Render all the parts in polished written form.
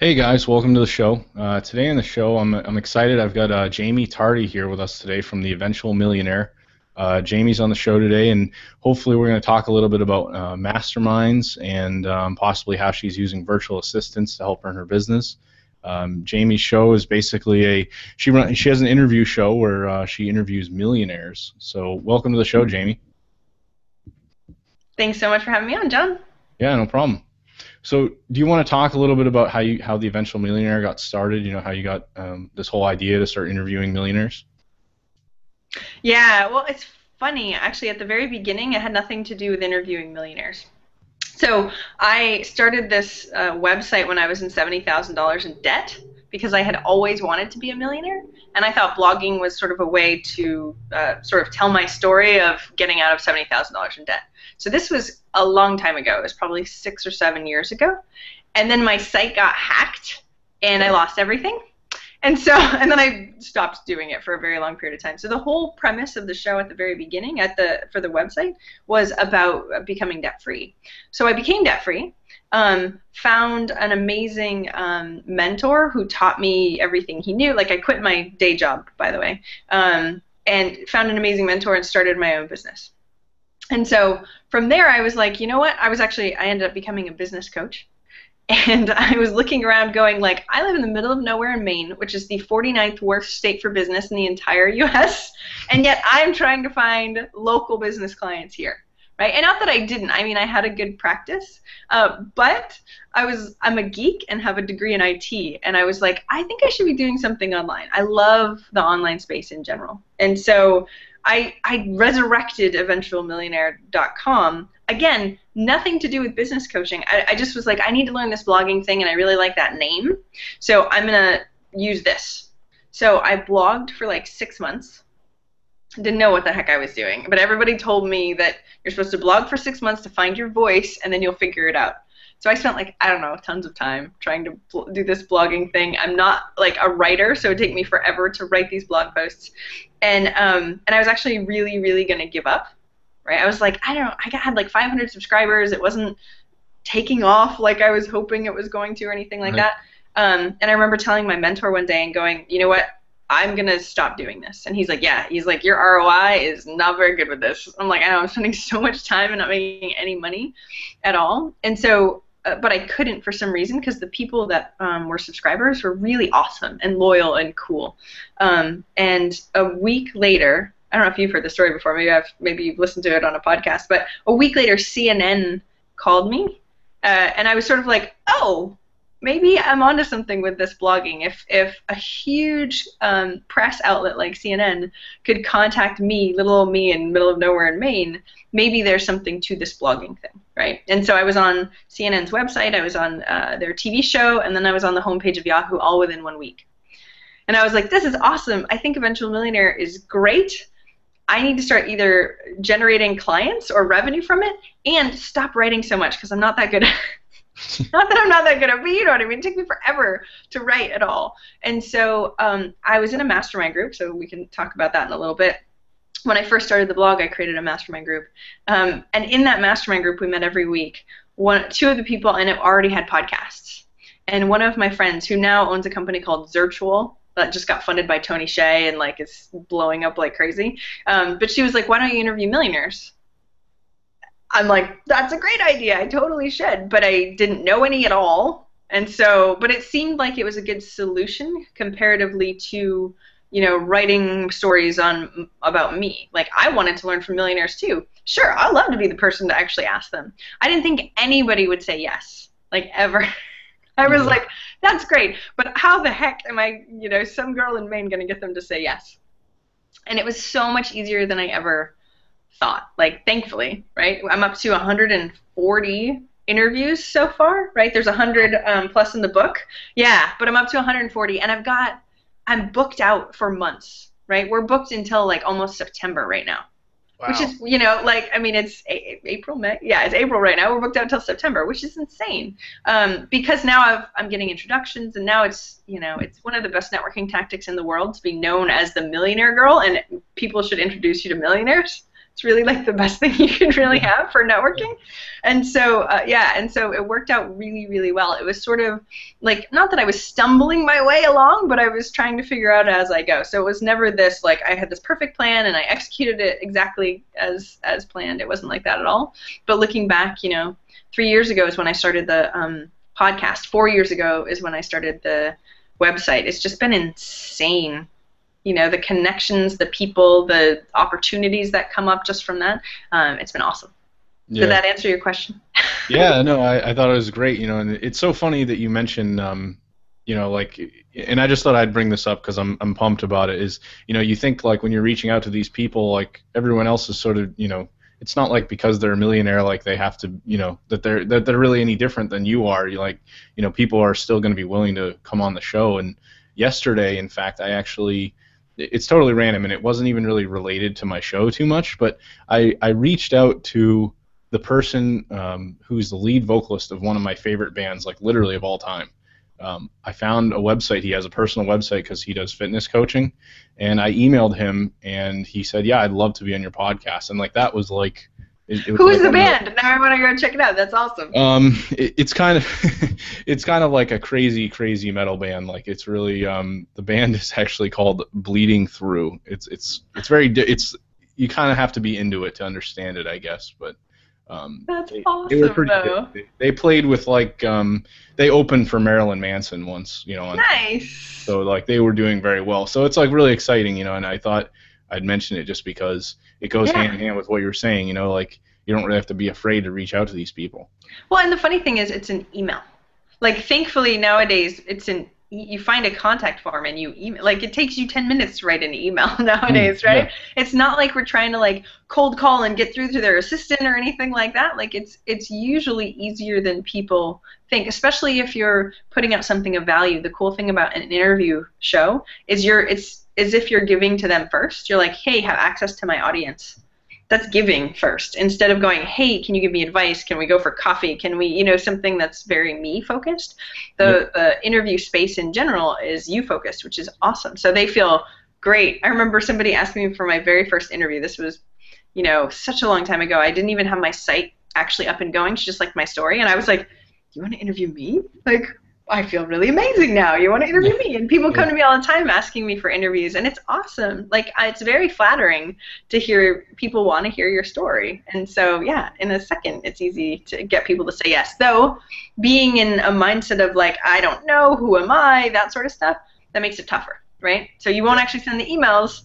Hey guys, welcome to the show. Today on the show, I'm excited. I've got Jaime Tardy here with us today from the Eventual Millionaire. Jamie's on the show today, and hopefully we're going to talk a little bit about masterminds and possibly how she's using virtual assistants to help her in her business. Jamie's show is basically she has an interview show where she interviews millionaires. So welcome to the show, Jaime. Thanks so much for having me on, John. Yeah, no problem. So, do you want to talk a little bit about how the Eventual Millionaire got started? You know, how you got this whole idea to start interviewing millionaires? Yeah, well, it's funny. Actually, at the very beginning, it had nothing to do with interviewing millionaires. So I started this website when I was in $70,000 in debt because I had always wanted to be a millionaire, and I thought blogging was sort of a way to sort of tell my story of getting out of $70,000 in debt. So this was a long time ago. It was probably 6 or 7 years ago, and then my site got hacked, and I lost everything. And then I stopped doing it for a very long period of time. So the whole premise of the show at the very beginning for the website was about becoming debt free. So I became debt free, found an amazing mentor who taught me everything he knew. Like I quit my day job, by the way, and found an amazing mentor and started my own business. And so from there, I was like, you know what? I ended up becoming a business coach. And I was looking around going like, I live in the middle of nowhere in Maine, which is the 49th worst state for business in the entire US, and yet I'm trying to find local business clients here, right? And not that I didn't. I mean, I had a good practice, but I'm a geek and have a degree in IT, and I was like, I think I should be doing something online. I love the online space in general. And so I resurrected eventualmillionaire.com. Again, nothing to do with business coaching. I just was like, I need to learn this blogging thing, and I really like that name. So I'm going to use this. So I blogged for like 6 months. Didn't know what the heck I was doing. But everybody told me that you're supposed to blog for 6 months to find your voice, and then you'll figure it out. So I spent like, I don't know, tons of time trying to do this blogging thing. I'm not like a writer, so it would take me forever to write these blog posts. And I was actually really, really going to give up. Right? I was like, I don't know, I had like 500 subscribers. It wasn't taking off like I was hoping it was going to or anything like that. And I remember telling my mentor one day and going, you know what? I'm going to stop doing this. And he's like, yeah. He's like, your ROI is not very good with this. I'm like, I know, I'm spending so much time and not making any money at all. And so, but I couldn't for some reason because the people that were subscribers were really awesome and loyal and cool. And a week later, I don't know if you've heard the story before. Maybe you've listened to it on a podcast. But a week later, CNN called me, and I was sort of like, oh, maybe I'm onto something with this blogging. If a huge press outlet like CNN could contact me, little old me in the middle of nowhere in Maine, maybe there's something to this blogging thing, right? And so I was on CNN's website, I was on their TV show, and then I was on the homepage of Yahoo all within 1 week. And I was like, this is awesome. I think Eventual Millionaire is great. I need to start either generating clients or revenue from it and stop writing so much because I'm not that good at not that I'm not that good at it, but you know what I mean. It took me forever to write at all. And so I was in a mastermind group, so we can talk about that in a little bit. When I first started the blog, I created a mastermind group. And in that mastermind group, we met every week. Two of the people in it already had podcasts. And one of my friends, who now owns a company called Zirtual, that just got funded by Tony Hsieh and like is blowing up like crazy. But she was like, why don't you interview millionaires? I'm like, that's a great idea. I totally should. But I didn't know any at all. And so, but it seemed like it was a good solution comparatively to, you know, writing stories about me. Like I wanted to learn from millionaires too. Sure, I'd love to be the person to actually ask them. I didn't think anybody would say yes, like ever. I was like, that's great, but how the heck am I, you know, some girl in Maine going to get them to say yes? And it was so much easier than I ever thought, like, thankfully, right? I'm up to 140 interviews so far, right? There's 100 plus in the book. Yeah, but I'm up to 140, and I'm booked out for months, right? We're booked until, like, almost September right now. Wow. Which is, you know, like, I mean, it's April, May. Yeah, it's April right now. We're booked out until September, which is insane. Because now I'm getting introductions, and now it's, you know, it's one of the best networking tactics in the world to be known as the millionaire girl, and people should introduce you to millionaires. It's really like the best thing you can really have for networking. And so, and so it worked out really, really well. It was sort of like, not that I was stumbling my way along, but I was trying to figure out as I go. So it was never this, like, I had this perfect plan and I executed it exactly as planned. It wasn't like that at all. But looking back, 3 years ago is when I started the podcast. 4 years ago is when I started the website. It's just been insane. The connections, the people, the opportunities that come up just from that. It's been awesome. Yeah. Did that answer your question? Yeah, no, I thought it was great, and it's so funny that you mentioned, like, and I just thought I'd bring this up because I'm pumped about it, is, you think, like, when you're reaching out to these people, like, everyone else is sort of, it's not like because they're a millionaire, like, they have to, that they're really any different than you are. You like, people are still going to be willing to come on the show. And yesterday, in fact, it's totally random, and it wasn't even really related to my show too much, but I reached out to the person who's the lead vocalist of one of my favorite bands, like literally of all time. I found a website. He has a personal website because he does fitness coaching, and I emailed him, and he said, yeah, I'd love to be on your podcast. And like that was like... Who's the band? Now I want to go check it out. That's awesome. It's kind of like a crazy metal band. Like it's really the band is actually called Bleeding Through. It's you kind of have to be into it to understand it, I guess. But that's awesome. They were pretty good. They played with like they opened for Marilyn Manson once, Nice. So like they were doing very well. So it's like really exciting, and I thought I'd mention it just because it goes hand in hand with what you were saying, like you don't really have to be afraid to reach out to these people. Well, and the funny thing is it's an email. Like thankfully nowadays you find a contact form and you email. Like it takes you 10 minutes to write an email nowadays, right? Yeah. It's not like we're trying to like cold call and get through to their assistant or anything like that. Like it's usually easier than people think, especially if you're putting out something of value. The cool thing about an interview show is it's as if you're giving to them first. You're like, hey, have access to my audience. That's giving first, instead of going, hey, can you give me advice? Can we go for coffee? Can we, something that's very me focused. The interview space in general is you focused, which is awesome. So they feel great. I remember somebody asking me for my very first interview. This was, such a long time ago. I didn't even have my site actually up and going. She just liked my story. And I was like, you want to interview me? Like, I feel really amazing now. You want to interview me? And people come to me all the time asking me for interviews, and it's awesome. Like, it's very flattering to hear people want to hear your story. And so, yeah, in a second, it's easy to get people to say yes. Though, being in a mindset of like, I don't know, who am I, that sort of stuff, that makes it tougher, right? So you won't actually send the emails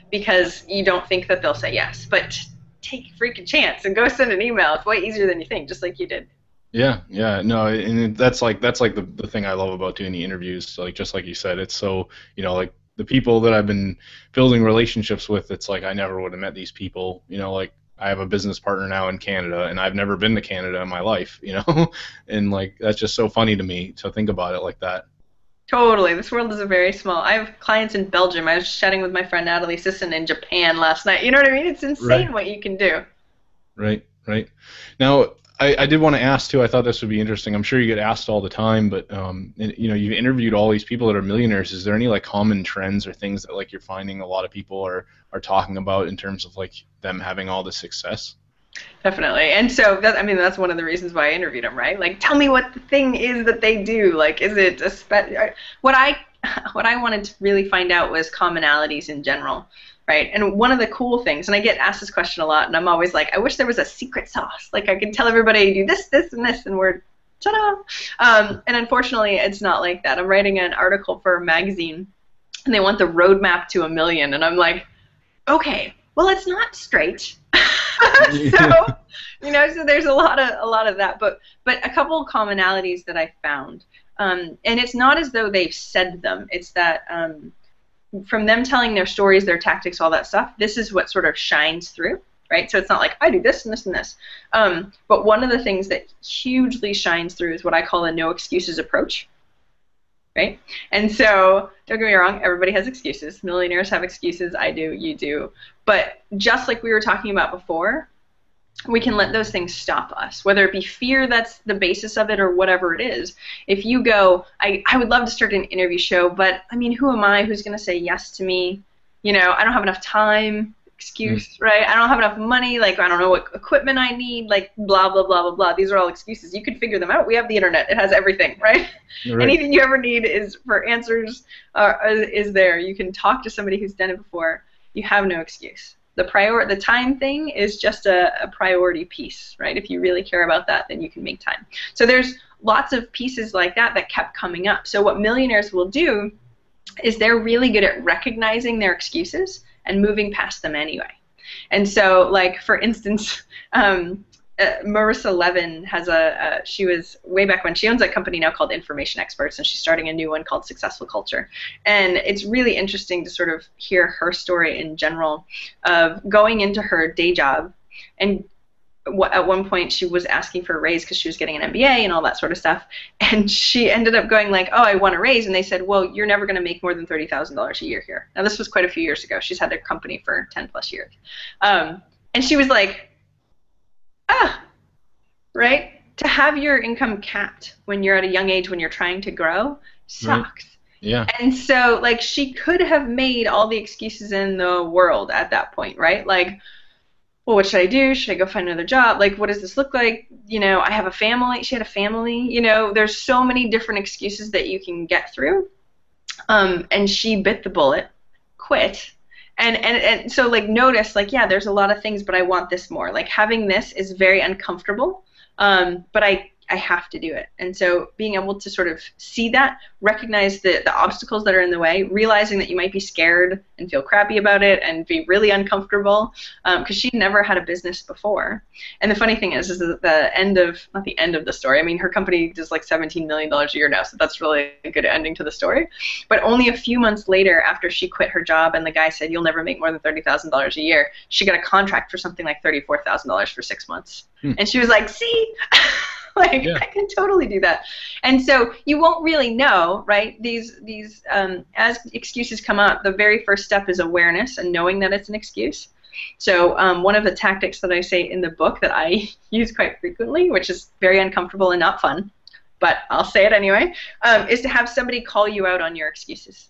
because you don't think that they'll say yes. But take a freaking chance and go send an email. It's way easier than you think, just like you did. Yeah, no, and that's like the thing I love about doing the interviews. Like just like you said, it's so like the people that I've been building relationships with. It's like I never would have met these people. Like I have a business partner now in Canada, and I've never been to Canada in my life. And like that's just so funny to me to think about it like that. Totally, this world is a very small. I have clients in Belgium. I was chatting with my friend Natalie Sisson in Japan last night. You know what I mean? It's insane what you can do. Right. Now, I did want to ask too. I thought this would be interesting. I'm sure you get asked all the time, but you've interviewed all these people that are millionaires. Is there any like common trends or things that like you're finding a lot of people are talking about in terms of like them having all the success? Definitely, and so that's one of the reasons why I interviewed them, right? Like, tell me what the thing is that they do. Like, is it what I wanted to really find out was commonalities in general. Right, and one of the cool things, and I get asked this question a lot, and I'm always like, I wish there was a secret sauce. Like I can tell everybody do this, and this, and we're ta-da. And unfortunately, it's not like that. I'm writing an article for a magazine, and they want the roadmap to $1 million, and I'm like, okay, well, it's not straight. So there's a lot of that, but a couple of commonalities that I found, and it's not as though they've said them. It's that. From them telling their stories, their tactics, all that stuff, this is what sort of shines through, right? So it's not like, I do this and this and this. But one of the things that hugely shines through is what I call a no excuses approach, right? And so, don't get me wrong, everybody has excuses. Millionaires have excuses. I do, you do. But just like we were talking about before, we can let those things stop us, whether it be fear that's the basis of it or whatever it is. If you go, I would love to start an interview show, but I mean, who am I? Who's going to say yes to me? I don't have enough time. excuse, right? I don't have enough money, like I don't know what equipment I need, like blah, blah, blah, blah, blah. These are all excuses. You can figure them out. We have the internet. It has everything, right? Right. Anything you ever need is for answers is there. You can talk to somebody who's done it before. You have no excuse. The time thing is just a priority piece, right? If you really care about that, then you can make time. So there's lots of pieces like that that kept coming up. So what millionaires will do is they're really good at recognizing their excuses and moving past them anyway. And so, like, for instance, Marissa Levin has she was way back when, she owns a company now called Information Experts, and she's starting a new one called Successful Culture. And it's really interesting to sort of hear her story in general of going into her day job, and at one point she was asking for a raise because she was getting an MBA and all that sort of stuff, and she ended up going like, oh, I want a raise, and they said, well, you're never going to make more than $30,000 a year here. Now this was quite a few years ago. She's had their company for 10 plus years. And she was like, right? To have your income capped when you're at a young age, when you're trying to grow, sucks. Right. Yeah. And so, like, she could have made all the excuses in the world at that point, right? Like, well, what should I do? Should I go find another job? Like, what does this look like? You know, I have a family. She had a family. You know, there's so many different excuses that you can get through. And she bit the bullet, quit. And so, like, notice, like, yeah, there's a lot of things, but I want this more. Like, having this is very uncomfortable, but I have to do it. And so being able to sort of see that, recognize the obstacles that are in the way, realizing that you might be scared and feel crappy about it and be really uncomfortable, because she never had a business before. And the funny thing is that not the end of the story, I mean, her company does like $17 million a year now, so that's really a good ending to the story. But only a few months later, after she quit her job and the guy said, you'll never make more than $30,000 a year, she got a contract for something like $34,000 for 6 months. And she was like, see? Like, yeah. I can totally do that. And so you won't really know, right? These as excuses come up, the very first step is awareness and knowing that it's an excuse. So one of the tactics that I say in the book that I use quite frequently, which is very uncomfortable and not fun, but I'll say it anyway, is to have somebody call you out on your excuses.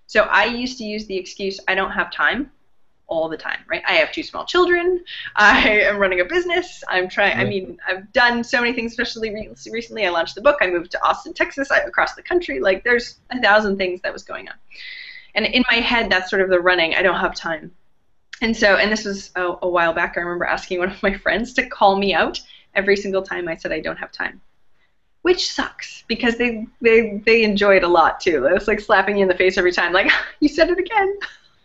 So I used to use the excuse, I don't have time, all the time, right? I have 2 small children. I am running a business. I'm trying. I mean, I've done so many things. Especially recently, I launched the book. I moved to Austin, Texas. Across the country. Like, there's 1,000 things that was going on, and in my head, that's sort of the running. I don't have time, and so, and this was a while back. I remember asking one of my friends to call me out every single time I said I don't have time, which sucks because they enjoy it a lot too. It's like slapping you in the face every time. Like, you said it again.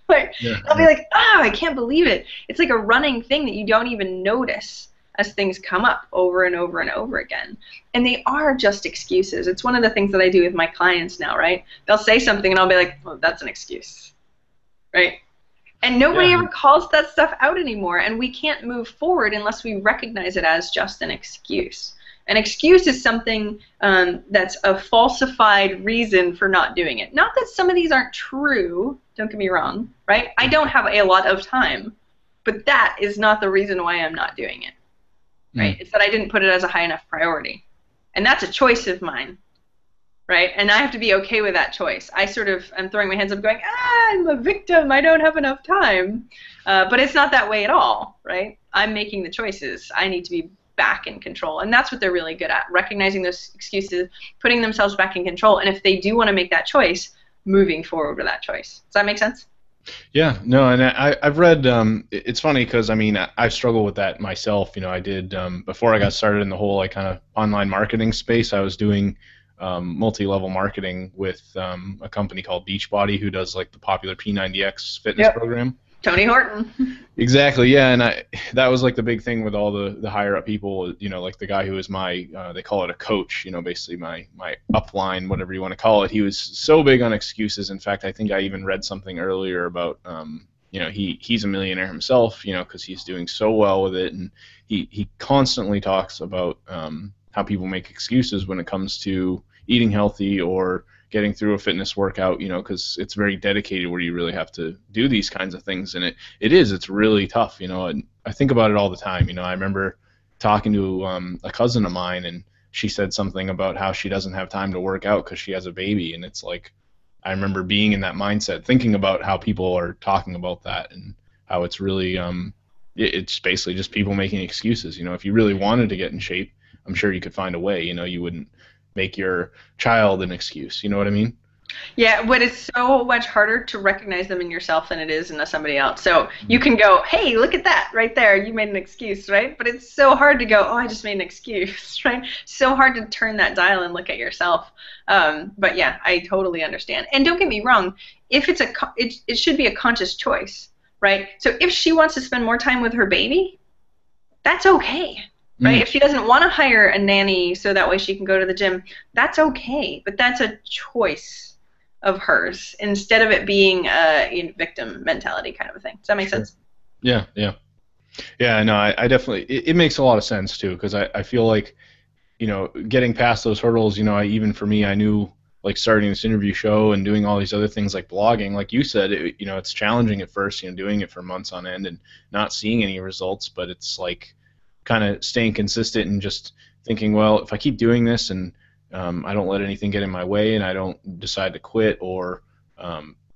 Like, yeah. I'll be like, I can't believe it. It's like a running thing that you don't even notice as things come up over and over and over again. And they are just excuses. It's one of the things that I do with my clients now, right? They'll say something and I'll be like, well, that's an excuse, right? And nobody ever calls that stuff out anymore. And we can't move forward unless we recognize it as just an excuse. An excuse is something that's a falsified reason for not doing it. Not that some of these aren't true, don't get me wrong, right? I don't have a lot of time, but that is not the reason why I'm not doing it, right? It's that I didn't put it as a high enough priority. And that's a choice of mine, right? And I have to be okay with that choice. I'm throwing my hands up going, I'm a victim, I don't have enough time. But it's not that way at all, right? I'm making the choices. I need to be back in control, and that's what they're really good at, recognizing those excuses, putting themselves back in control, and if they do want to make that choice, moving forward with that choice. Does that make sense? Yeah, no, and I've read, it's funny because, I mean, I struggle with that myself. You know, I did, before I got started in the whole, like, kind of online marketing space, I was doing multi-level marketing with a company called Beachbody, who does, like, the popular P90X fitness program. Tony Horton. Exactly, yeah, and that was like the big thing with all the higher up people, you know, like the guy who was my, they call it a coach, you know, basically my upline, whatever you want to call it. He was so big on excuses. In fact, I think I even read something earlier about, you know, he's a millionaire himself, you know, because he's doing so well with it, and he constantly talks about how people make excuses when it comes to eating healthy or getting through a fitness workout, you know, because it's very dedicated where you really have to do these kinds of things. And it's really tough, you know, and I think about it all the time. You know, I remember talking to a cousin of mine, and she said something about how she doesn't have time to work out because she has a baby. And it's like, I remember being in that mindset, thinking about how people are talking about that. And how it's really it's basically just people making excuses. If you really wanted to get in shape, I'm sure you could find a way. You wouldn't make your child an excuse. You know what I mean? Yeah, but it's so much harder to recognize them in yourself than it is in somebody else. So you can go, hey, look at that right there. You made an excuse, right? But it's so hard to go, oh, I just made an excuse, right? So hard to turn that dial and look at yourself. But yeah, I totally understand. And don't get me wrong, if it should be a conscious choice, right? So if she wants to spend more time with her baby, that's okay. Right? If she doesn't want to hire a nanny so that way she can go to the gym, that's okay. But that's a choice of hers instead of it being a victim mentality kind of a thing. Does that make sense? Yeah. No, I definitely, it makes a lot of sense too, because I feel like, getting past those hurdles, even for me, I knew like starting this interview show and doing all these other things like blogging, like you said, it's challenging at first, doing it for months on end and not seeing any results, but it's like kind of staying consistent and just thinking, well, if I keep doing this and I don't let anything get in my way and I don't decide to quit or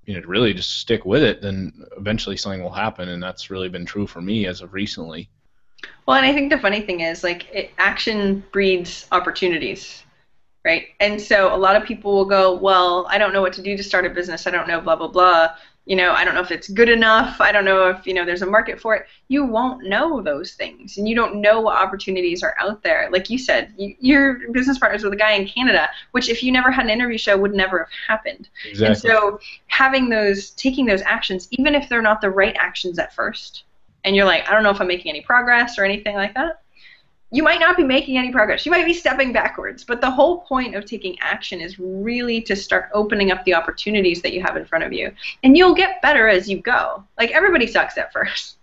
really just stick with it, then eventually something will happen. And that's really been true for me as of recently. Well, and I think the funny thing is, like, action breeds opportunities, right? And so a lot of people will go, well, I don't know what to do to start a business. I don't know, blah, blah, blah. I don't know if it's good enough. I don't know if, there's a market for it. You won't know those things, and you don't know what opportunities are out there. Like you said, you're business partners with a guy in Canada, which if you never had an interview show would never have happened. Exactly. And so taking those actions, even if they're not the right actions at first, and you're like, I don't know if I'm making any progress or anything like that, you might not be making any progress. You might be stepping backwards. But the whole point of taking action is really to start opening up the opportunities that you have in front of you. And you'll get better as you go. Like, everybody sucks at first,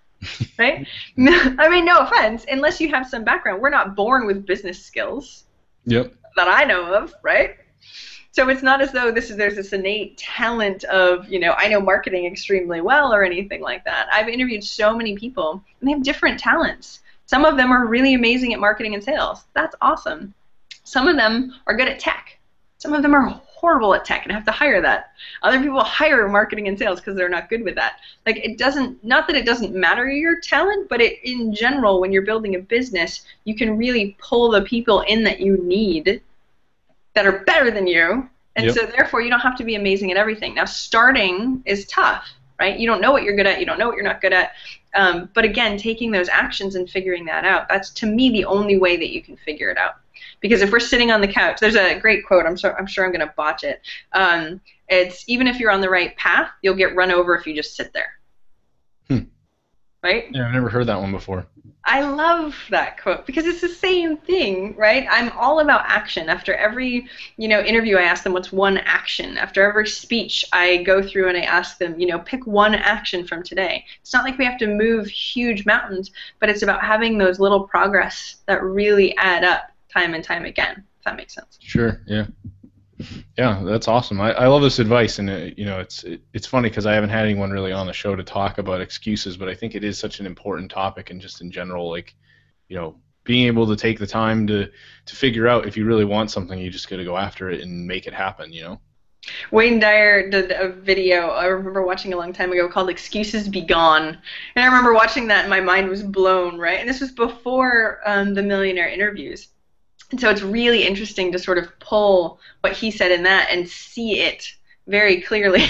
right? I mean, no offense. Unless you have some background. We're not born with business skills. Yep. That I know of, right? So it's not as though there's this innate talent of, I know marketing extremely well or anything like that. I've interviewed so many people, and they have different talents. Some of them are really amazing at marketing and sales. That's awesome. Some of them are good at tech. Some of them are horrible at tech and have to hire that. Other people hire marketing and sales because they're not good with that. Like, not that it doesn't matter your talent, but in general, when you're building a business, you can really pull the people in that you need that are better than you. And so therefore, you don't have to be amazing at everything. Now, starting is tough, right? You don't know what you're good at. You don't know what you're not good at. But again, taking those actions and figuring that out, that's, to me, the only way that you can figure it out. Because if we're sitting on the couch, there's a great quote, I'm sure I'm going to botch it. It's, even if you're on the right path, you'll get run over if you just sit there. Right? Yeah, I've never heard that one before. I love that quote because it's the same thing, right? I'm all about action. After every, interview, I ask them, what's one action? After every speech, I go through and I ask them, pick one action from today. It's not like we have to move huge mountains, but it's about having those little progress that really add up time and time again, if that makes sense. Sure, yeah. Yeah, that's awesome. I love this advice, and it's funny because I haven't had anyone really on the show to talk about excuses, but I think it is such an important topic, and just in general, like, being able to take the time to figure out if you really want something, you just got to go after it and make it happen. Wayne Dyer did a video I remember watching a long time ago called "Excuses Be Gone," and I remember watching that and my mind was blown. Right, and this was before the Millionaire interviews. And so it's really interesting to sort of pull what he said in that and see it very clearly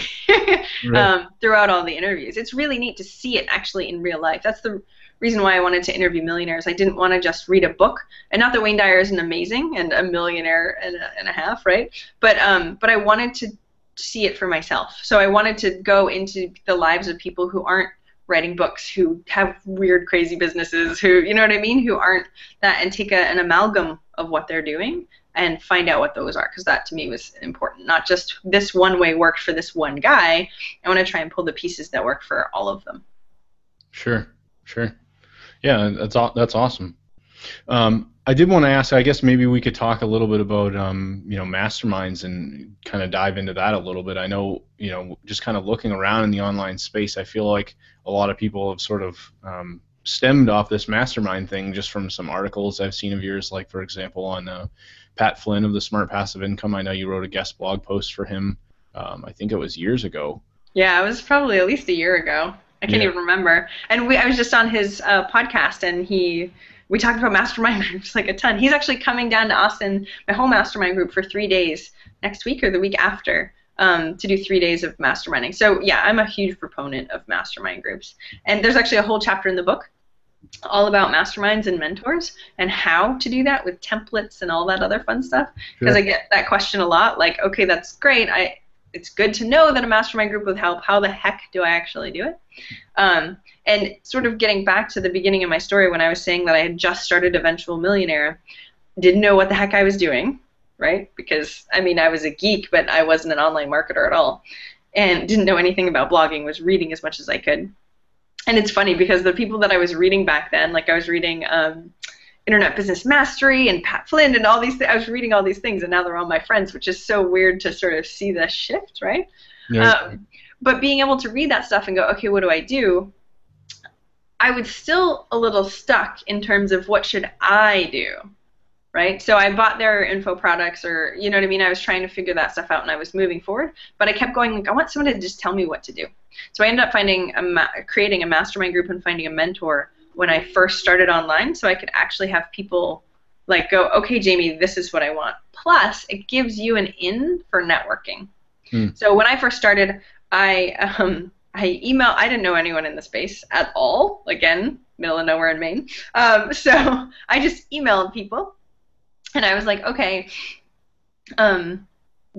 throughout all the interviews. It's really neat to see it actually in real life. That's the reason why I wanted to interview millionaires. I didn't want to just read a book, and not that Wayne Dyer isn't amazing and a millionaire and a half, right? But I wanted to see it for myself. So I wanted to go into the lives of people who aren't writing books, who have weird, crazy businesses, who, you know what I mean, who aren't that, and take an amalgam of what they're doing and find out what those are, because that to me was important. Not just this one way worked for this one guy. I want to try and pull the pieces that work for all of them. Sure. Yeah, that's awesome. I did want to ask, I guess maybe we could talk a little bit about, masterminds and kind of dive into that a little bit. I know, just kind of looking around in the online space, I feel like a lot of people have sort of stemmed off this mastermind thing just from some articles I've seen of yours, like, for example, on Pat Flynn of the Smart Passive Income. I know you wrote a guest blog post for him. I think it was years ago. Yeah, it was probably at least a year ago. I can't even remember. And I was just on his podcast, and we talked about mastermind groups like a ton. He's actually coming down to Austin, my whole mastermind group, for 3 days next week or the week after, to do 3 days of masterminding. So yeah, I'm a huge proponent of mastermind groups. And there's actually a whole chapter in the book all about masterminds and mentors and how to do that with templates and all that other fun stuff. Because I get that question a lot, like, okay, that's great. It's good to know that a mastermind group would help. How the heck do I actually do it? And sort of getting back to the beginning of my story when I was saying that I had just started Eventual Millionaire, didn't know what the heck I was doing, right? Because, I mean, I was a geek, but I wasn't an online marketer at all, and didn't know anything about blogging, was reading as much as I could. And it's funny because the people that I was reading back then, like I was reading Internet Business Mastery and Pat Flynn and all these I was reading all these things, and now they're all my friends, which is so weird to sort of see the shift, right? Yeah. But being able to read that stuff and go, okay, what do? I was still a little stuck in terms of what should I do, right? So I bought their info products, or, you know what I mean? I was trying to figure that stuff out, and I was moving forward, but I kept going, like, I want someone to just tell me what to do. So I ended up creating a mastermind group and finding a mentor when I first started online, so I could actually have people like go, okay, Jaime, this is what I want. Plus, it gives you an in for networking. So when I first started, I emailed. I didn't know anyone in the space at all. Again, middle of nowhere in Maine. So I just emailed people, and I was like, okay,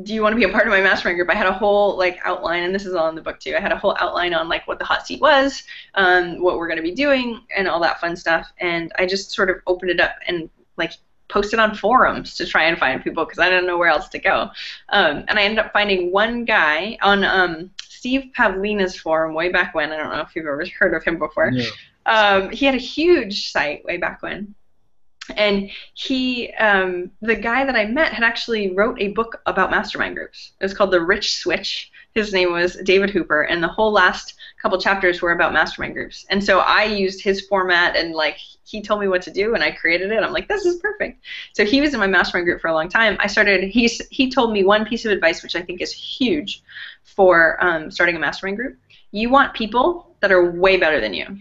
do you want to be a part of my mastermind group? I had a whole like outline, and this is all in the book too. I had a whole outline on like what the hot seat was, what we're going to be doing, and all that fun stuff. And I just sort of opened it up and like posted on forums to try and find people because I didn't know where else to go. And I ended up finding one guy on Steve Pavlina's forum way back when. I don't know if you've ever heard of him before. No. He had a huge site way back when. And he, the guy that I met had actually wrote a book about mastermind groups. It was called The Rich Switch. His name was David Hooper, and the whole last couple chapters were about mastermind groups. And so I used his format, and like he told me what to do, and I created it. I'm like, this is perfect. So he was in my mastermind group for a long time. He told me one piece of advice, which I think is huge for starting a mastermind group. You want people that are way better than you.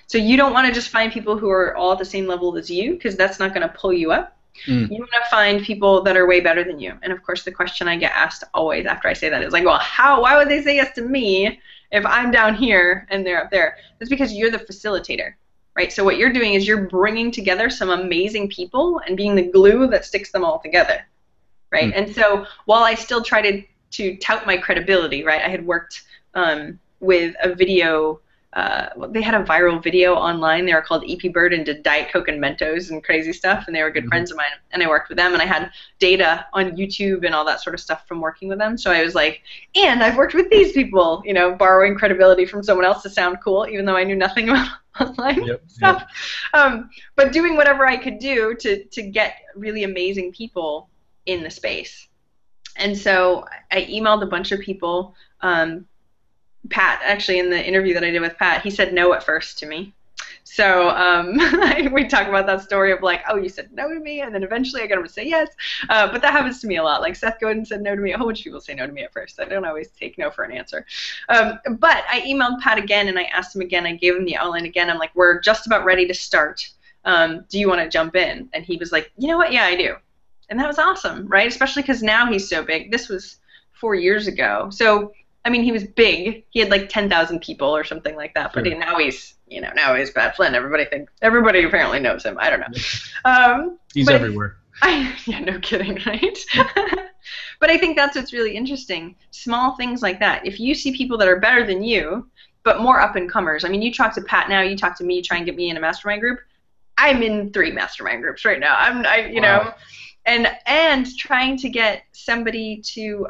So you don't want to just find people who are all at the same level as you, because that's not going to pull you up. You want to find people that are way better than you. And of course, the question I get asked always after I say that is like, well, why would they say yes to me if I'm down here and they're up there? That's because you're the facilitator, right? So what you're doing is you're bringing together some amazing people and being the glue that sticks them all together, right? And so while I still try to tout my credibility, right? I had worked with a video. They had a viral video online. They were called EP Bird and did Diet Coke and Mentos and crazy stuff, and they were good friends of mine, and I worked with them, and I had data on YouTube and all that sort of stuff from working with them. So I was like, and I've worked with these people, you know, borrowing credibility from someone else to sound cool, even though I knew nothing about online stuff. But doing whatever I could do to get really amazing people in the space. And so I emailed a bunch of people. Pat, actually, in the interview that I did with Pat, he said no at first to me. So we talk about that story of like, oh, you said no to me, and then eventually I got him to say yes. But that happens to me a lot. Like Seth Godin said no to me. A whole bunch of people say no to me at first. I don't always take no for an answer. But I emailed Pat again, and I asked him again. I gave him the outline again. I'm like, we're just about ready to start. Do you want to jump in? And he was like, you know what? Yeah, I do. And that was awesome, right? Especially because now he's so big. This was 4 years ago. So I mean, he was big. He had like 10,000 people or something like that. But now he's Pat Flynn. Everybody apparently knows him. I don't know. He's everywhere. Yeah, no kidding, right? But I think that's what's really interesting. Small things like that. If you see people that are better than you, but more up and comers. I mean, you talk to Pat now. You talk to me. You try and get me in a mastermind group. I'm in 3 mastermind groups right now. You know, and trying to get somebody to.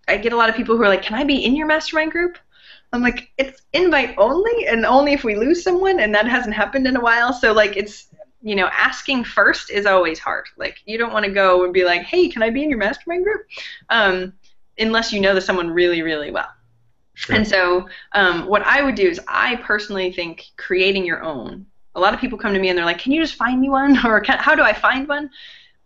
I get a lot of people who are like, can I be in your mastermind group? I'm like, it's invite only, and only if we lose someone, and that hasn't happened in a while. So like, it's, you know, asking first is always hard. Like, you don't want to go and be like, hey, can I be in your mastermind group? Unless you know that someone really, really well. Sure. And so what I would do is I personally think creating your own. A lot of people come to me and they're like, can you just find me one? Or how do I find one?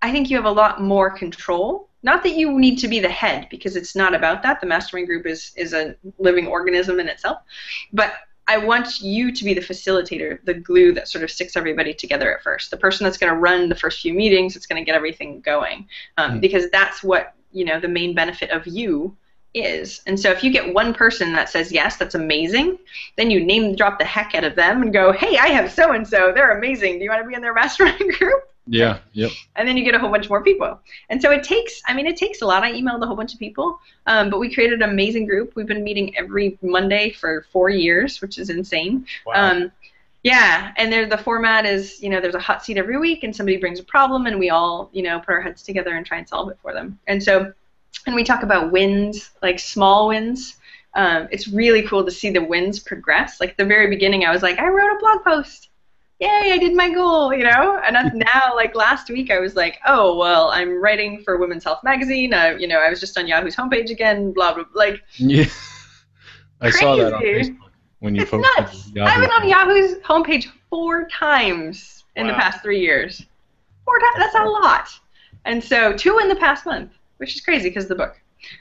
I think you have a lot more control Not that you need to be the head, because it's not about that. The mastermind group is a living organism in itself. But I want you to be the facilitator, the glue that sort of sticks everybody together at first. The person that's going to run the first few meetings, it's going to get everything going. Because that's what, the main benefit of you is. And so if you get one person that says yes, that's amazing, then you name drop the heck out of them and go, hey, I have so-and-so, they're amazing. Do you want to be in their mastermind group? Yeah, yep. And then you get a whole bunch more people. And so it takes a lot. I emailed a whole bunch of people, but we created an amazing group. We've been meeting every Monday for 4 years, which is insane. Wow. Yeah, and the format is, there's a hot seat every week, and somebody brings a problem, and we all, put our heads together and try and solve it for them. And we talk about wins, like small wins. It's really cool to see the wins progress. Like at the very beginning, I was like, I wrote a blog post. Yay, I did my goal, And now, like last week, I was like, oh, well, I'm writing for Women's Health magazine. I was just on Yahoo's homepage again, blah, blah, like. Yeah. I crazy. saw that on Facebook when you it's posted nuts. Yahoo. I've been on Yahoo's homepage 4 times in the past 3 years. 4 times, that's a lot. And so 2 in the past month, which is crazy because of the book.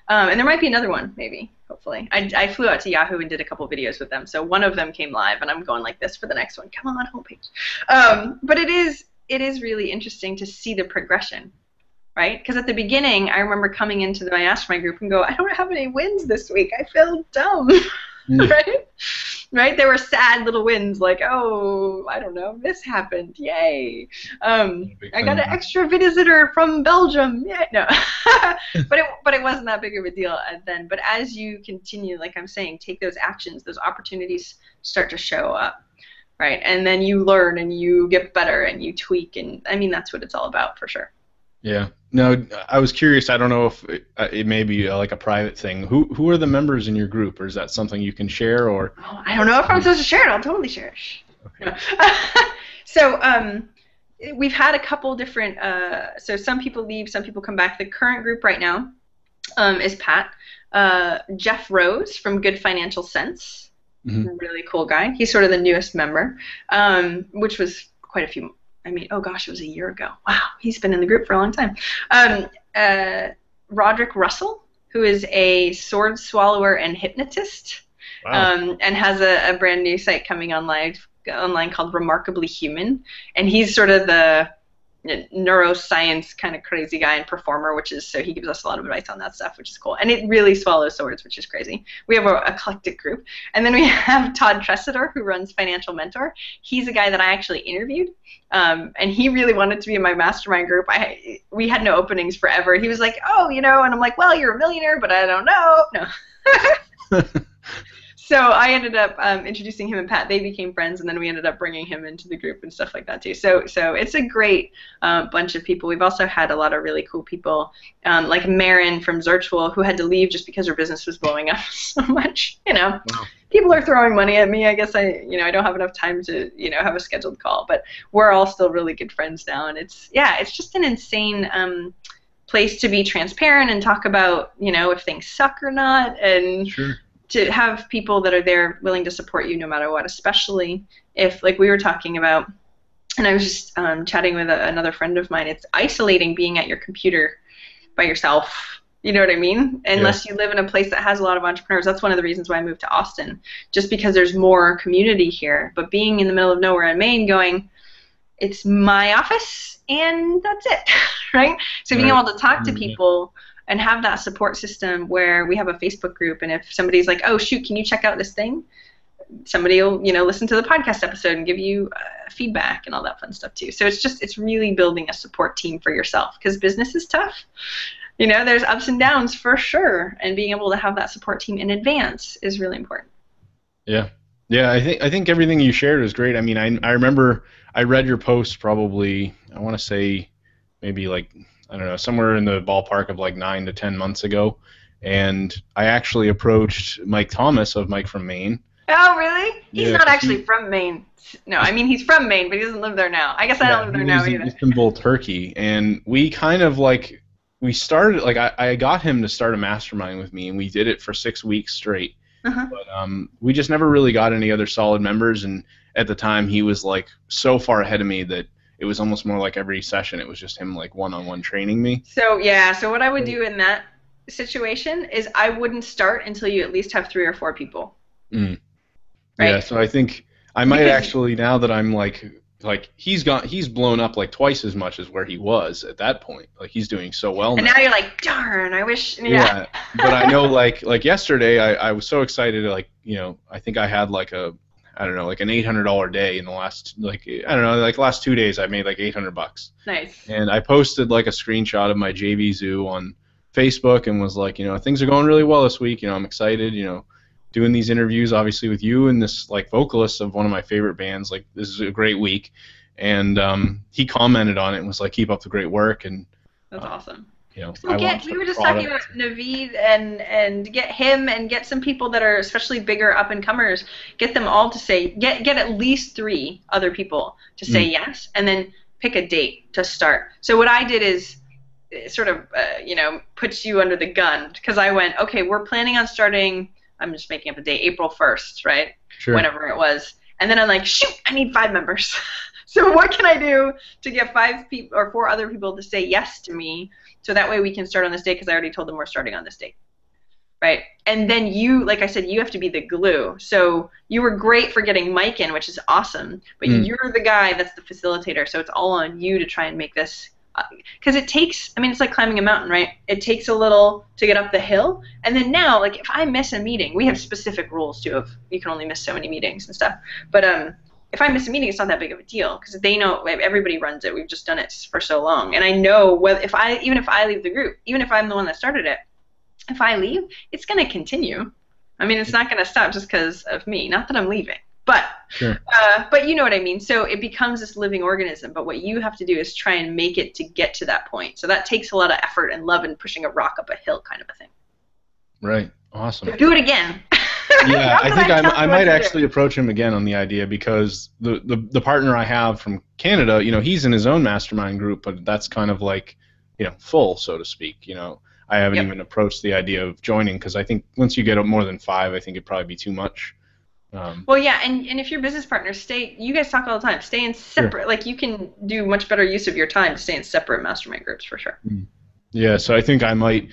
And there might be another one, maybe, hopefully. I flew out to Yahoo and did a couple videos with them. So one of them came live, and I'm going like this for the next one. Come on, homepage. But it is really interesting to see the progression, right? Because at the beginning, I remember coming into my mastermind group and go, I don't have any wins this week. I feel dumb, right? Right? There were sad little wins like, oh, I don't know, this happened. Yay. I got an extra visitor from Belgium. Yeah, no. but it wasn't that big of a deal then. But as you continue, like I'm saying, take those actions, those opportunities start to show up, right? And then you learn and you get better and you tweak. And I mean, that's what it's all about for sure. Yeah. No, I was curious. I don't know if it may be like a private thing. Who are the members in your group, or is that something you can share? Or I don't know if I'm supposed to share it. I'll totally share it. Okay. So we've had a couple different. So some people leave, some people come back. The current group right now is Pat, Jeff Rose from Good Financial Sense. Mm-hmm. Really cool guy. He's sort of the newest member, which was quite a few. I mean, oh gosh, it was a year ago. Wow, he's been in the group for a long time. Roderick Russell, who is a sword swallower and hypnotist, wow. And has a brand new site coming online called Remarkably Human, and he's sort of the neuroscience kind of crazy guy and performer, so he gives us a lot of advice on that stuff, which is cool. And it really swallows swords, which is crazy. We have an eclectic group. And then we have Todd Tressiter, who runs Financial Mentor. He's a guy that I actually interviewed, and he really wanted to be in my mastermind group. We had no openings forever. He was like, oh, and I'm like, well, you're a millionaire, but I don't know. No. So I ended up introducing him and Pat. They became friends, and then we ended up bringing him into the group and stuff like that too. So it's a great bunch of people. We've also had a lot of really cool people, like Marin from Zirtual, who had to leave just because her business was blowing up so much. Wow. People are throwing money at me. I guess I don't have enough time to have a scheduled call, but we're all still really good friends now, and it's just an insane place to be transparent and talk about if things suck or not, and sure. To have people that are there willing to support you no matter what, especially if, like we were talking about, and I was just chatting with another friend of mine, it's isolating being at your computer by yourself, you know what I mean? Unless you live in a place that has a lot of entrepreneurs. That's one of the reasons why I moved to Austin, just because there's more community here. But being in the middle of nowhere in Maine going, it's my office and that's it, right? So being able to talk to people and have that support system where we have a Facebook group, and if somebody's like, oh shoot, can you check out this thing, somebody will listen to the podcast episode and give you feedback and all that fun stuff too. So it's really building a support team for yourself, because business is tough. There's ups and downs for sure, and being able to have that support team in advance is really important. Yeah, I think everything you shared is great. I mean, I remember I read your post probably, I want to say maybe like, I don't know, somewhere in the ballpark of like 9 to 10 months ago, and I actually approached Mike Thomas of Mike from Maine. Oh, really? He's not actually from Maine. No, I mean, he's from Maine, but he doesn't live there now. I guess I don't live there now either. Istanbul, Turkey, and we kind of like, we started, like I got him to start a mastermind with me, and we did it for 6 weeks straight. Uh-huh. But we just never really got any other solid members, and at the time he was like so far ahead of me that it was almost more like every session it was just him like one-on-one training me. So yeah, so what I would do in that situation is I wouldn't start until you at least have 3 or 4 people, Mm. Yeah, right? so I think I might Because actually, now that I'm like he's blown up like twice as much as where he was at that point. Like he's doing so well and now now. you're like, darn, I wish, yeah. Yeah, but I know like yesterday I was so excited, like, I think I had like I don't know, like an $800 day in the last, like, I don't know, like last 2 days I made like $800. Nice. And I posted like a screenshot of my JV Zoo on Facebook and was like, things are going really well this week. I'm excited, doing these interviews obviously with you and this like vocalist of one of my favorite bands. Like, this is a great week. And he commented on it and was like, keep up the great work. And That's awesome. So I launched we a were just talking product. about Naveed and get him and get some people that are especially bigger up and comers, get them all to say, get at least 3 other people to say yes, and then pick a date to start. So what I did is sort of puts you under the gun, because I went, okay, we're planning on starting, I'm just making up a date, April 1st, right? Sure. Whenever it was. And then I'm like, shoot, I need 5 members. So what can I do to get 5 people or 4 other people to say yes to me, so that way we can start on this day, because I already told them we're starting on this date, right? And then you, like I said, you have to be the glue. So you were great for getting Mike in, which is awesome, but you're the guy that's the facilitator, so it's all on you to try and make this, because it takes, I mean, it's like climbing a mountain, right? It takes a little to get up the hill, and then now, like, if I miss a meeting, we have specific rules too of you can only miss so many meetings and stuff, but if I miss a meeting, it's not that big of a deal, because they know everybody runs it. We've just done it for so long, and I know even if I leave the group, even if I'm the one that started it, if I leave, it's going to continue. I mean, it's not going to stop just because of me. Not that I'm leaving, but Sure. But you know what I mean. So it becomes this living organism. But what you have to do is try and make it to get to that point. So that takes a lot of effort and love and pushing a rock up a hill, kind of a thing. Right. Awesome. But do it again. Yeah, I think I might actually approach him again on the idea, because the partner I have from Canada, he's in his own mastermind group, but that's kind of like, full, so to speak. I haven't even approached the idea of joining, because I think once you get up more than 5, I think it'd probably be too much. Well, yeah, and if you're business partners, you guys talk all the time, stay in separate, Sure. like you can do much better use of your time to stay in separate mastermind groups for sure. Yeah, so I think I might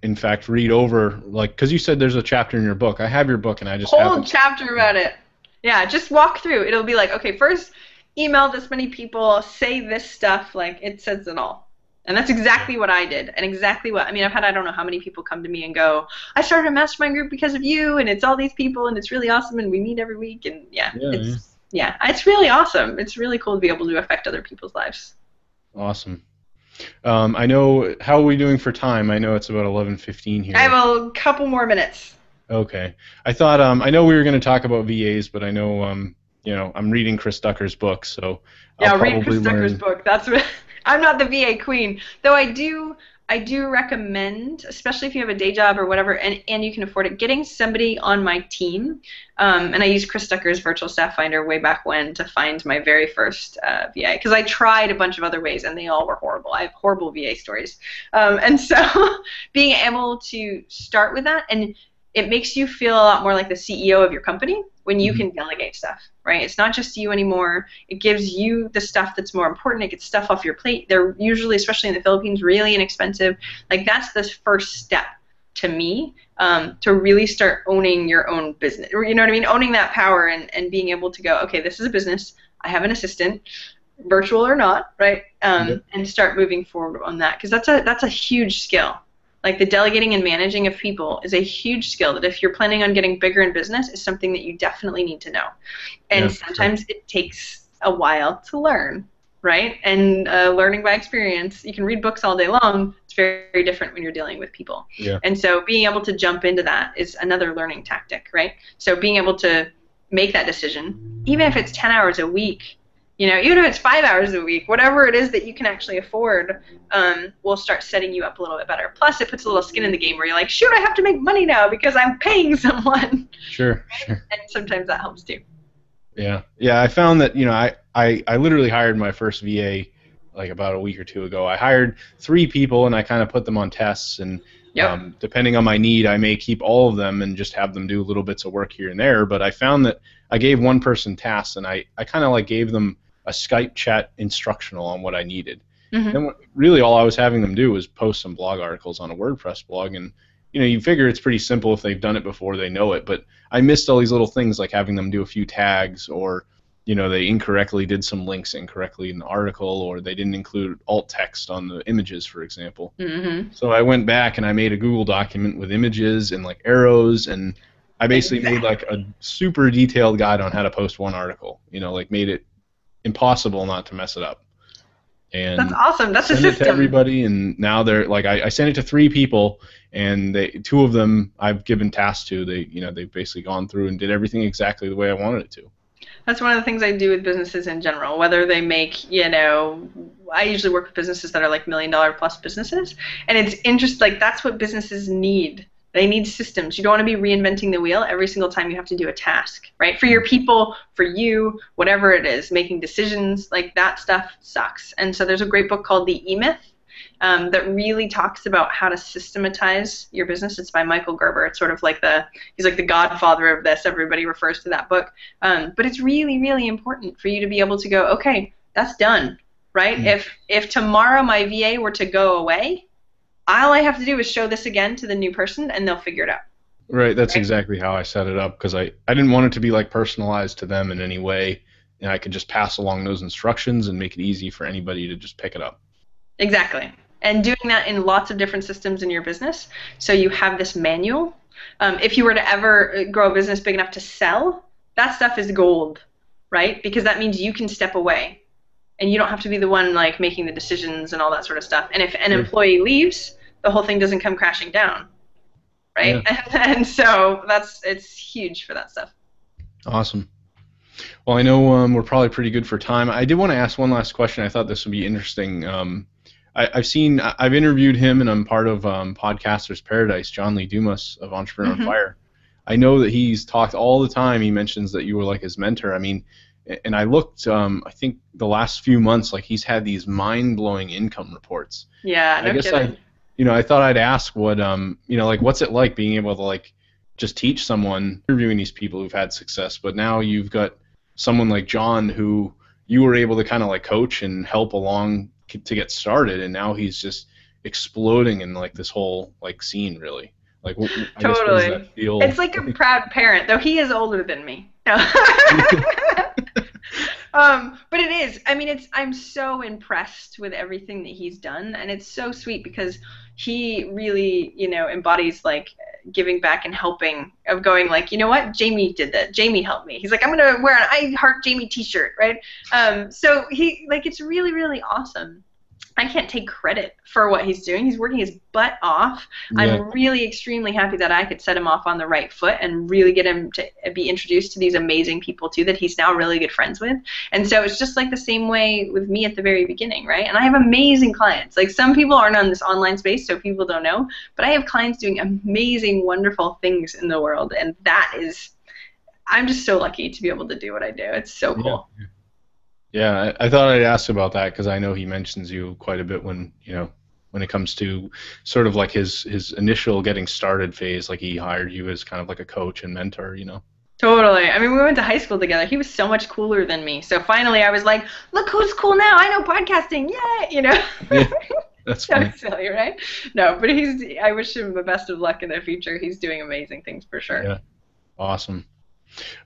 in fact read over, like, because you said there's a chapter in your book. I have your book, and I just Whole haven't. chapter about it. Yeah, just walk through. It'll be like, okay, first email this many people, say this stuff, like it says it all. And that's exactly what I did, and exactly what, I mean, I've had I don't know how many people come to me and go, I started a mastermind group because of you, and it's all these people, and it's really awesome, and we meet every week, and it's really awesome. It's really cool to be able to affect other people's lives. Awesome. I know, how are we doing for time? I know it's about 11:15 here. I have a couple more minutes. Okay. I thought, I know we were going to talk about VAs, but I know, I'm reading Chris Ducker's book, so I'll read Chris Ducker's learn. book. That's what, I'm not the VA queen, though I do recommend, especially if you have a day job or whatever, and you can afford it, getting somebody on my team. And I used Chris Ducker's virtual staff finder way back when to find my very first VA, because I tried a bunch of other ways and they all were horrible. I have horrible VA stories. And so being able to start with that, and it makes you feel a lot more like the CEO of your company when you can delegate stuff, right? It's not just you anymore. It gives you the stuff that's more important. It gets stuff off your plate. They're usually, especially in the Philippines, really inexpensive. Like, that's the first step to me, to really start owning your own business. You know what I mean? Owning that power and being able to go, okay, this is a business. I have an assistant, virtual or not, right? And start moving forward on that, because that's a huge skill. Like, the delegating and managing of people is a huge skill that, if you're planning on getting bigger in business, is something that you definitely need to know. And sometimes it takes a while to learn, right? And learning by experience, you can read books all day long. It's very, very different when you're dealing with people. Yeah. And so being able to jump into that is another learning tactic, right? So being able to make that decision, even if it's 10 hours a week, even if it's 5 hours a week, whatever it is that you can actually afford, will start setting you up a little bit better. Plus, it puts a little skin in the game where you're like, shoot, I have to make money now because I'm paying someone. Sure. And sometimes that helps too. Yeah. I found that, I literally hired my first VA like about a week or 2 ago. I hired 3 people, and I kind of put them on tests, and depending on my need, I may keep all of them and just have them do little bits of work here and there. But I found that I gave one person tasks, and I kind of like gave them a Skype chat instructional on what I needed. Mm-hmm. Then really all I was having them do was post some blog articles on a WordPress blog, and you figure it's pretty simple if they've done it before, they know it. But I missed all these little things like having them do a few tags, or they incorrectly did some links incorrectly in the article, or they didn't include alt text on the images, for example. Mm-hmm. So I went back and I made a Google document with images and like arrows, and I basically made like a super detailed guide on how to post one article. Like made it impossible not to mess it up. And that's awesome. That's a system. Send it to everybody, and now they're like, I sent it to 3 people, and 2 of them I've given tasks to. They've basically gone through and did everything exactly the way I wanted it to. That's one of the things I do with businesses in general, whether they make, I usually work with businesses that are like $1 million plus businesses, and it's interesting, like that's what businesses need. They need systems. You don't want to be reinventing the wheel every single time you have to do a task, right? For your people, for you, whatever it is, making decisions, like that stuff sucks. And so there's a great book called The E-Myth that really talks about how to systematize your business. It's by Michael Gerber. It's sort of like he's like the godfather of this. Everybody refers to that book. But it's really, really important for you to be able to go, okay, that's done, right? Mm. If tomorrow my VA were to go away, all I have to do is show this again to the new person, and they'll figure it out. Right, that's exactly how I set it up, because I didn't want it to be like personalized to them in any way, and I could just pass along those instructions and make it easy for anybody to just pick it up. Exactly, and doing that in lots of different systems in your business, so you have this manual. If you were to ever grow a business big enough to sell, that stuff is gold, right? Because that means you can step away. And you don't have to be the one like making the decisions and all that sort of stuff. And if an employee leaves, the whole thing doesn't come crashing down, right? Yeah. And so it's huge for that stuff. Awesome. Well, I know we're probably pretty good for time. I did want to ask one last question. I thought this would be interesting. I've interviewed him, and I'm part of Podcasters Paradise, John Lee Dumas of Entrepreneur on Fire. I know that he's talked all the time. He mentions that you were like his mentor. I mean, and I looked, I think the last few months, like he's had these mind-blowing income reports. Yeah, no kidding. I thought I'd ask what, like what's it like being able to like just teach someone, interviewing these people who've had success, but now you've got someone like John who you were able to kind of like coach and help along to get started, and now he's just exploding in like this whole like scene, really. Like, totally. I guess, what does that feel? It's like a proud parent, though he is older than me. No. But it is. I mean, I'm so impressed with everything that he's done, and it's so sweet because he really, embodies like giving back and helping, of going like, you know what, Jaime did that. Jaime helped me. He's like, I'm gonna wear an I Heart Jaime T-shirt, right? So he like, it's really, really awesome. I can't take credit for what he's doing. He's working his butt off. Yeah. I'm really extremely happy that I could set him off on the right foot and really get him to be introduced to these amazing people too that he's now really good friends with. And so it's just like the same way with me at the very beginning, right? And I have amazing clients. Like some people aren't on this online space, so people don't know, but I have clients doing amazing, wonderful things in the world, and I'm just so lucky to be able to do what I do. It's so cool. Yeah. Yeah, I thought I'd ask about that because I know he mentions you quite a bit when it comes to sort of like his initial getting started phase. Like he hired you as kind of like a coach and mentor, Totally. I mean, we went to high school together. He was so much cooler than me. So finally I was like, look who's cool now. I know podcasting. Yeah, Yeah, that's funny. So silly, right? No, but I wish him the best of luck in the future. He's doing amazing things for sure. Yeah, awesome.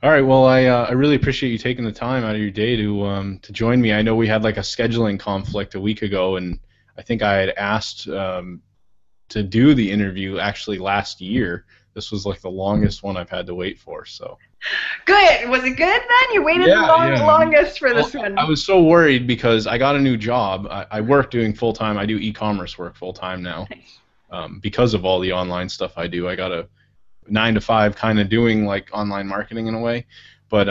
All right. Well, I really appreciate you taking the time out of your day to join me. I know we had like a scheduling conflict a week ago, and I think I had asked to do the interview actually last year. This was like the longest one I've had to wait for. So. Good. Was it good then? You waited the longest for this one. I was so worried because I got a new job. I work doing full time. I do e-commerce work full time now. Nice. Because of all the online stuff I do, I got a 9 to 5 kind of doing like online marketing in a way, but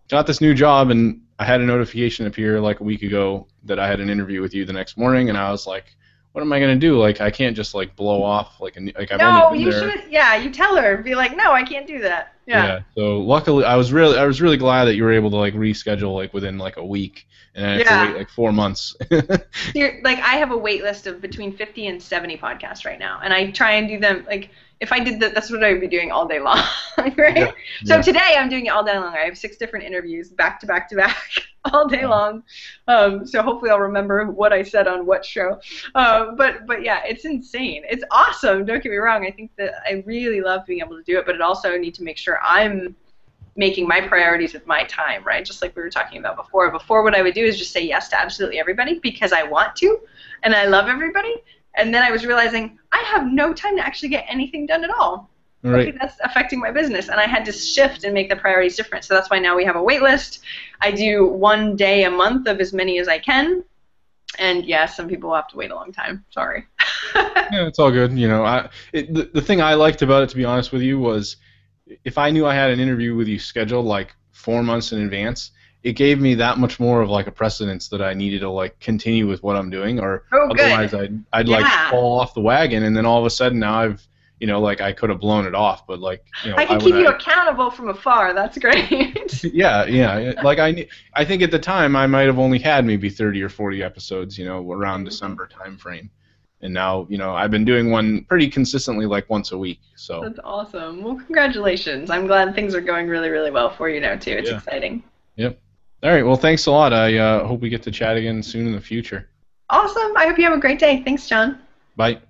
got this new job, and I had a notification appear like a week ago that I had an interview with you the next morning, and I was like, what am I gonna do? Like I can't just like blow off like I've only been there. Should. Yeah, you tell her. Be like, no, I can't do that. Yeah. So luckily, I was really glad that you were able to like reschedule like within like a week, and I had to wait like 4 months. Like I have a wait list of between 50 and 70 podcasts right now, and I try and do them like. If I did that, that's what I would be doing all day long, right? Yeah. So today I'm doing it all day long. I have 6 different interviews back to back to back. all day long. So hopefully I'll remember what I said on what show. But yeah, it's insane. It's awesome. Don't get me wrong. I think that I really love being able to do it, but it also need to make sure I'm making my priorities with my time, right? Just like we were talking about before. Before, what I would do is just say yes to absolutely everybody because I want to, and I love everybody. And then I was realizing I have no time to actually get anything done at all. Right. Okay, that's affecting my business, and I had to shift and make the priorities different. So that's why now we have a wait list. I do 1 day a month of as many as I can, and yeah, some people will have to wait a long time. Sorry. Yeah, it's all good. The thing I liked about it, to be honest with you, was if I knew I had an interview with you scheduled like 4 months in advance, it gave me that much more of like a precedence that I needed to like continue with what I'm doing, or Oh, otherwise good. I'd like Yeah. fall off the wagon, and then all of a sudden now I've like I could have blown it off, but like I why can would keep you I? accountable from afar. That's great. Yeah. Like I think at the time I might have only had maybe 30 or 40 episodes, around Amazing. December time frame. And now, I've been doing one pretty consistently like once a week. So, That's awesome. Well, congratulations. I'm glad things are going really, really well for you now, too. It's yeah. exciting. Yep. All right. Well, thanks a lot. I hope we get to chat again soon in the future. Awesome. I hope you have a great day. Thanks, John. Bye.